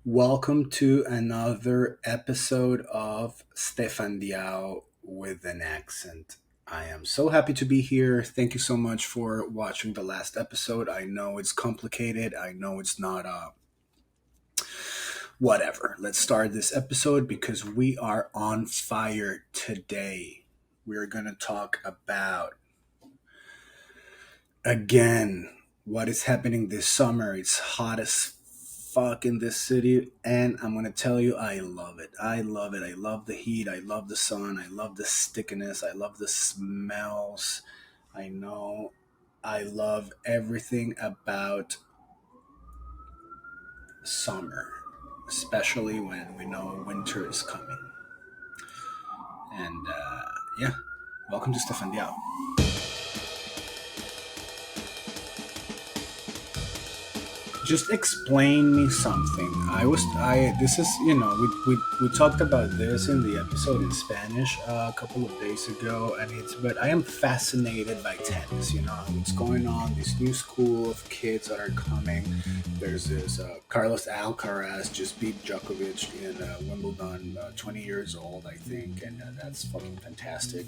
Welcome to another episode of Stefandiao with an accent. I am so happy to be here. Thank you so much for watching the last episode. I know it's complicated. I know it's not whatever. Let's start this episode because we are on fire today. We're going to talk about again what is happening this summer. It's hot as fuck in this city, and I'm gonna tell you, I love it. I love it. I love the heat. I love the sun. I love the stickiness. I love the smells. I know. I love everything about summer, especially when we know winter is coming. And yeah, welcome to Stefandiao. Just explain me something. This is, we talked about this in the episode in Spanish a couple of days ago, but I am fascinated by tennis. You know, what's going on, this new school of kids that are coming. There's this Carlos Alcaraz just beat Djokovic in Wimbledon, 20 years old, I think, and that's fucking fantastic.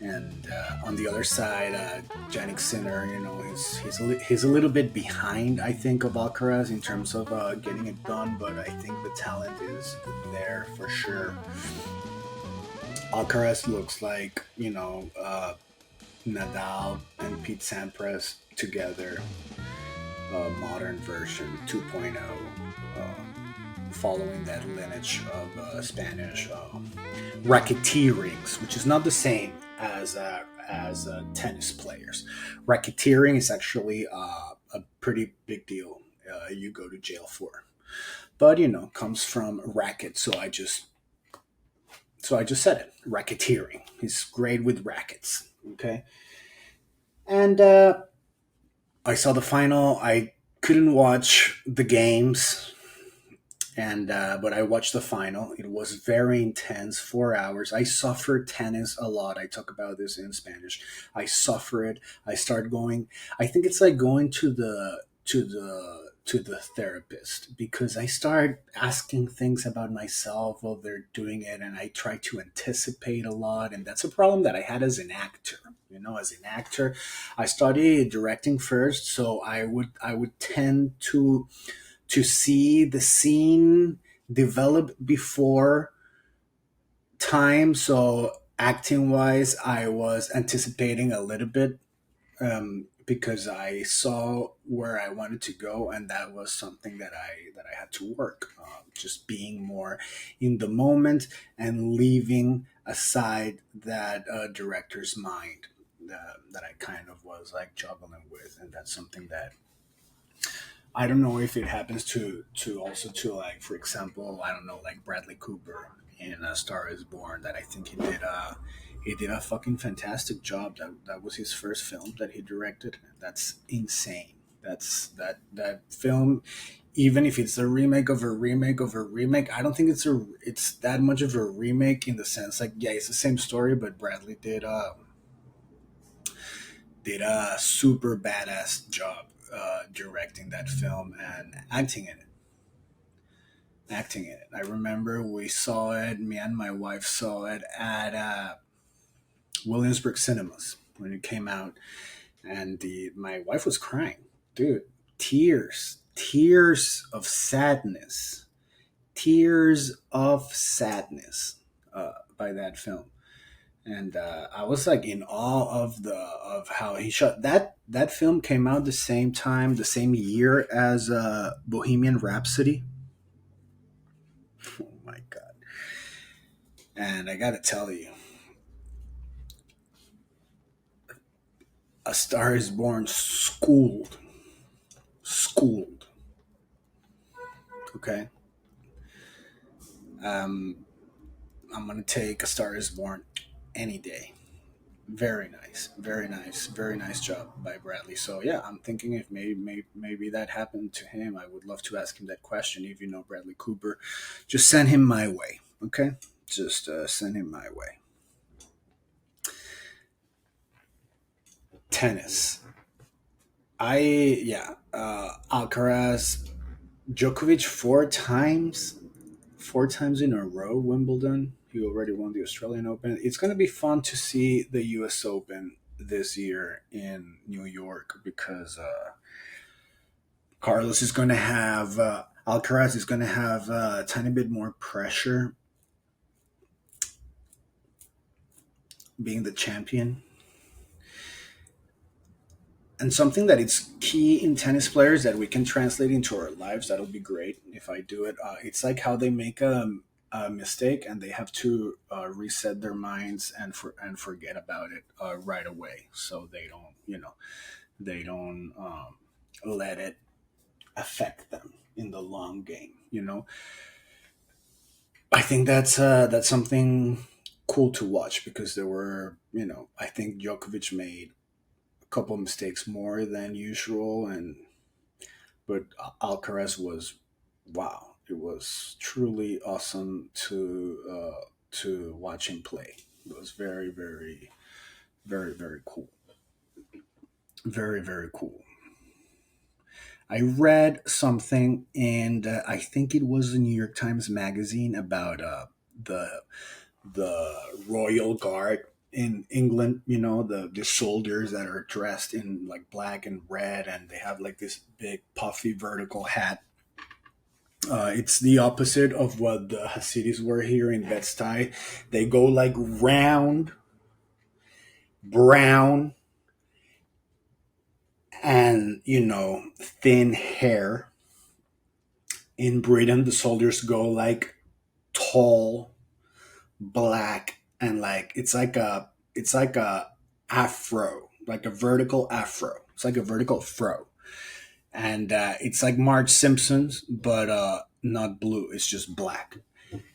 And on the other side, Jannik Sinner, he's a little bit behind, I think, of Alcaraz in terms of getting it done, but I think the talent is there for sure. Alcaraz looks like Nadal and Pete Sampras together, a modern version 2.0. Following that lineage of Spanish racketeerings, which is not the same as tennis players. Racketeering is actually a pretty big deal. You go to jail for, but comes from racket. So I just said it. Racketeering. He's great with rackets. Okay, and I saw the final. I couldn't watch the games and but I watched the final. It was very intense, 4 hours. I suffered tennis a lot. I talk about this in Spanish. I suffer it. I start going. I think it's like going to the therapist because I start asking things about myself while they're doing it, and I try to anticipate a lot, and that's a problem that I had as an actor. As an actor, I studied directing first, so I would tend to see the scene develop before time. So acting wise, I was anticipating a little bit because I saw where I wanted to go, and that was something that I had to work. Just being more in the moment and leaving aside that director's mind that I kind of was like juggling with, and that's something that I don't know if it happens to also to, like, for example, I don't know, like Bradley Cooper in A Star Is Born. That I think he did a fucking fantastic job. That was his first film that he directed. That's insane. That film, even if it's a remake of a remake of a remake, I don't think it's that much of a remake in the sense, like, yeah, it's the same story, but Bradley did a super badass job directing that film and acting in it. I remember we saw it. Me and my wife saw it at Williamsburg Cinemas when it came out, and the my wife was crying, dude. Tears of sadness, tears of sadness by that film. And I was like in awe of how he shot that film. Came out the same time, the same year as Bohemian Rhapsody. Oh my god! And I gotta tell you, A Star Is Born schooled. Okay, um, I'm gonna take A Star Is Born any day. Very nice, very nice, very nice job by Bradley. So yeah, I'm thinking if maybe that happened to him, I would love to ask him that question. If you know Bradley Cooper, just send him my way. Okay, just send him my way. Tennis. I Yeah, Alcaraz. Djokovic four times in a row. Wimbledon. He already won the Australian Open. It's going to be fun to see the U.S. Open this year in New York because Carlos is going to have Alcaraz is going to have a tiny bit more pressure being the champion. And something that is key in tennis players that we can translate into our lives, that'll be great if I do it. It's like how they make a mistake and they have to reset their minds and forget about it right away, so they don't let it affect them in the long game. I think that's something cool to watch because there were, I think Djokovic made a couple mistakes more than usual, and but Alcaraz was, wow, it was truly awesome to watch him play. It was very, very, very, very cool. Very, very cool. I read something, and I think it was the New York Times Magazine about the the royal guard in England. The soldiers that are dressed in like black and red, and they have like this big puffy vertical hat. It's the opposite of what the Hasidis were here in Bed-Stuy. They go like round, brown, and thin hair. In Britain, the soldiers go like tall, black, and like it's like a afro, like a vertical afro. It's like a vertical fro, and it's like Marge Simpson's, but not blue. It's just black.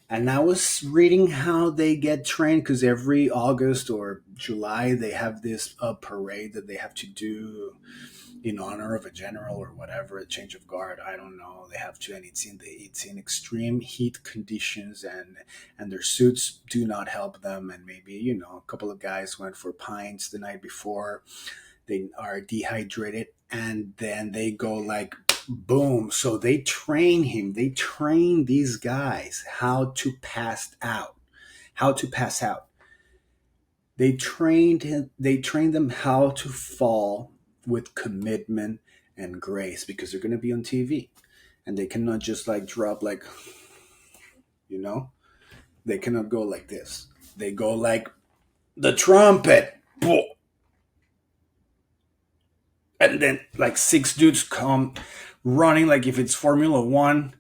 And I was reading how they get trained because every August or July they have this parade that they have to do in honor of a general or whatever, a change of guard. I don't know. They have to, and it's in extreme heat conditions, and their suits do not help them. And maybe a couple of guys went for pints the night before. They are dehydrated, and then they go like boom. So they train him. They train these guys how to pass out. They trained them how to fall with commitment and grace because they're going to be on TV, and they cannot just like drop like, you know, they cannot go like this. They go like the trumpet. And then like six dudes come running like if it's Formula One,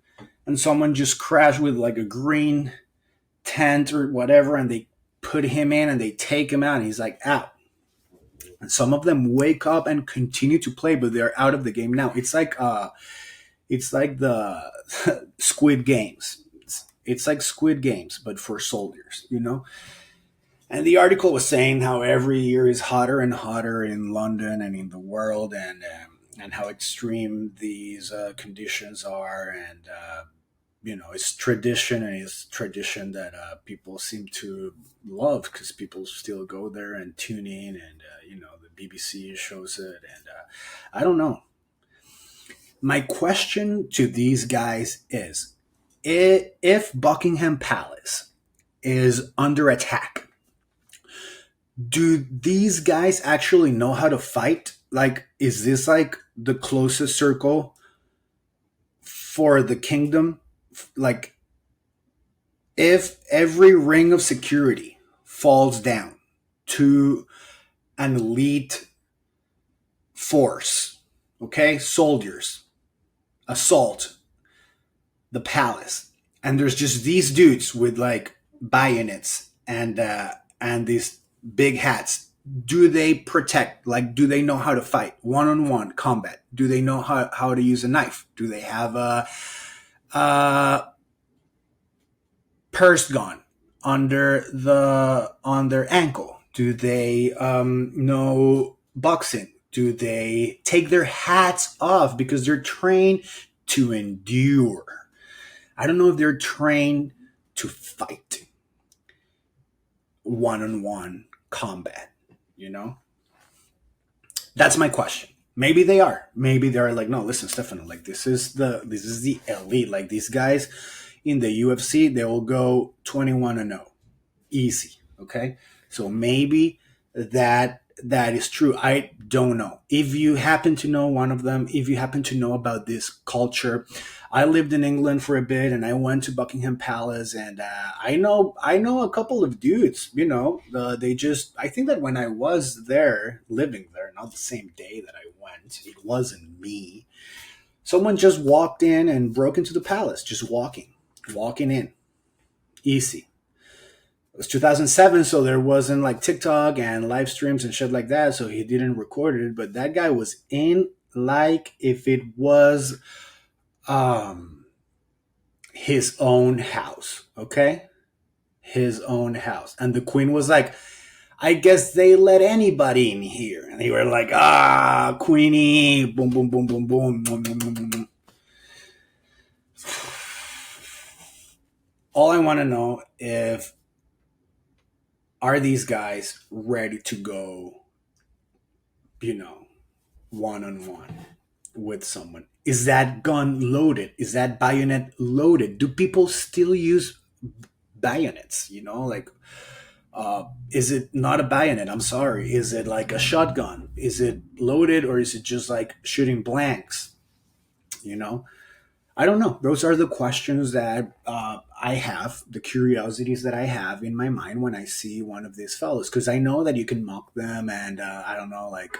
and someone just crashed with like a green tent or whatever, and they put him in and they take him out, and he's like out. And some of them wake up and continue to play, but they're out of the game now. It's like the Squid Games. It's like Squid Games, but for soldiers. And the article was saying how every year is hotter and hotter in London and in the world, and how extreme these conditions are, and it's tradition, and it's tradition that people seem to love because people still go there and tune in, and the BBC shows it, and I don't know. My question to these guys is: if Buckingham Palace is under attack, do these guys actually know how to fight? Like, is this like the closest circle for the kingdom? Like, if every ring of security falls down to an elite force, okay, soldiers assault the palace, and there's just these dudes with like bayonets and these big hats. Do they protect? Like, do they know how to fight one-on-one combat? Do they know how to use a knife? Do they have a purse gun on their ankle? Do they know boxing? Do they take their hats off because they're trained to endure? I don't know if they're trained to fight one on one combat. You know, that's my question. Maybe they are. Maybe they're like, no, listen, Stefano, like this is the elite. Like these guys in the UFC, they will go 21-0, easy. Okay, so maybe that is true. I don't know. If you happen to know one of them, if you happen to know about this culture, I lived in England for a bit, and I went to Buckingham Palace, and I know a couple of dudes. They just. I think that when I was there, living there, not the same day that I went, it wasn't me. Someone just walked in and broke into the palace, just walking in, easy. It was 2007, so there wasn't like TikTok and live streams and shit like that, so he didn't record it. But that guy was in like if it was um, his own house, okay? His own house. And the queen was like, I guess they let anybody in here. And they were like, Queenie, boom, boom, boom, boom, boom, boom, boom, boom, boom. All I want to know if are these guys ready to go, you know, one on one with someone? Is that gun loaded? Is that bayonet loaded? Do people still use bayonets? Is it not a bayonet? I'm sorry. Is it like a shotgun? Is it loaded, or is it just like shooting blanks? You know, I don't know. Those are the questions that I have, the curiosities that I have in my mind when I see one of these fellows. Because I know that you can mock them and, I don't know, like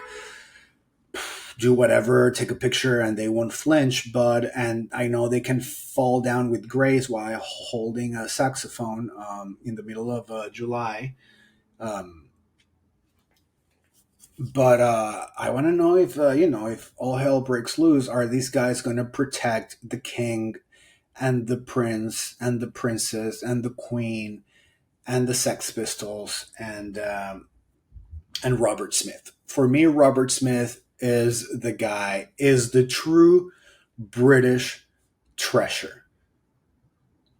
do whatever, take a picture, and they won't flinch. And I know they can fall down with grace while holding a saxophone in the middle of July. Um, but I want to know if all hell breaks loose, are these guys going to protect the king and the prince and the princess and the queen and the Sex Pistols and Robert Smith? For me, Robert Smith is the true British treasure.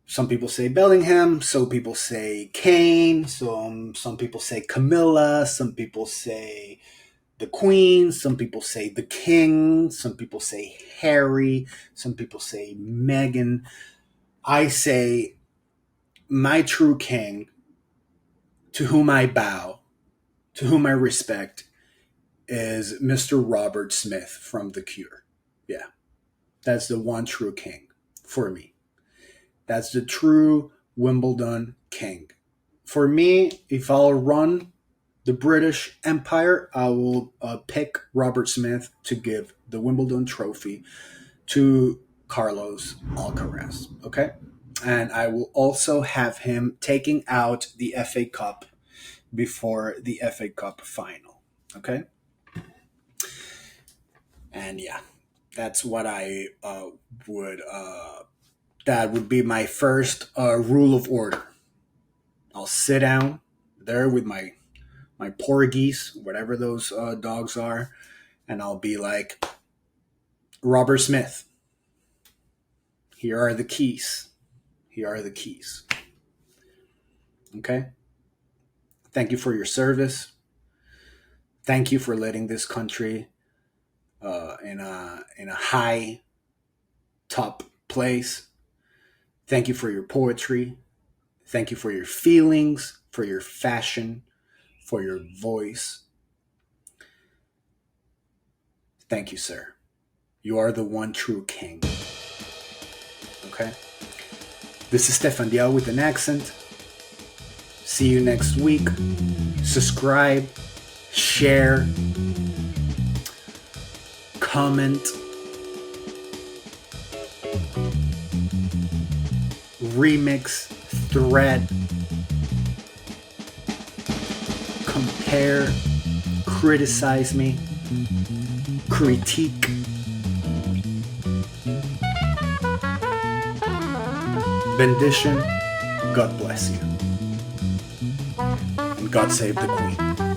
Some people say Bellingham, some people say Kane, some people say Camilla, some people say the Queen, some people say the King, some people say Harry, some people say Meghan. I say my true king, to whom I bow, to whom I respect, is Mr. Robert Smith from The Cure. Yeah, that's the one true king for me. That's the true Wimbledon king. For me, if I'll run the British Empire, I will pick Robert Smith to give the Wimbledon trophy to Carlos Alcaraz. Okay? And I will also have him taking out the FA Cup before the FA Cup final. Okay? And yeah, that's what I would. That would be my first rule of order. I'll sit down there with my porgies, whatever those dogs are, and I'll be like, Robert Smith, here are the keys. Here are the keys. Okay? Thank you for your service. Thank you for letting this country in a high top place. Thank you for your poetry. Thank you for your feelings, for your fashion, for your voice. Thank you, sir. You are the one true king. Okay? This is Stefandiao with an accent. See you next week. Subscribe, share, comment, remix, thread, compare, criticize me, critique. Bendition, God bless you. And God save the Queen.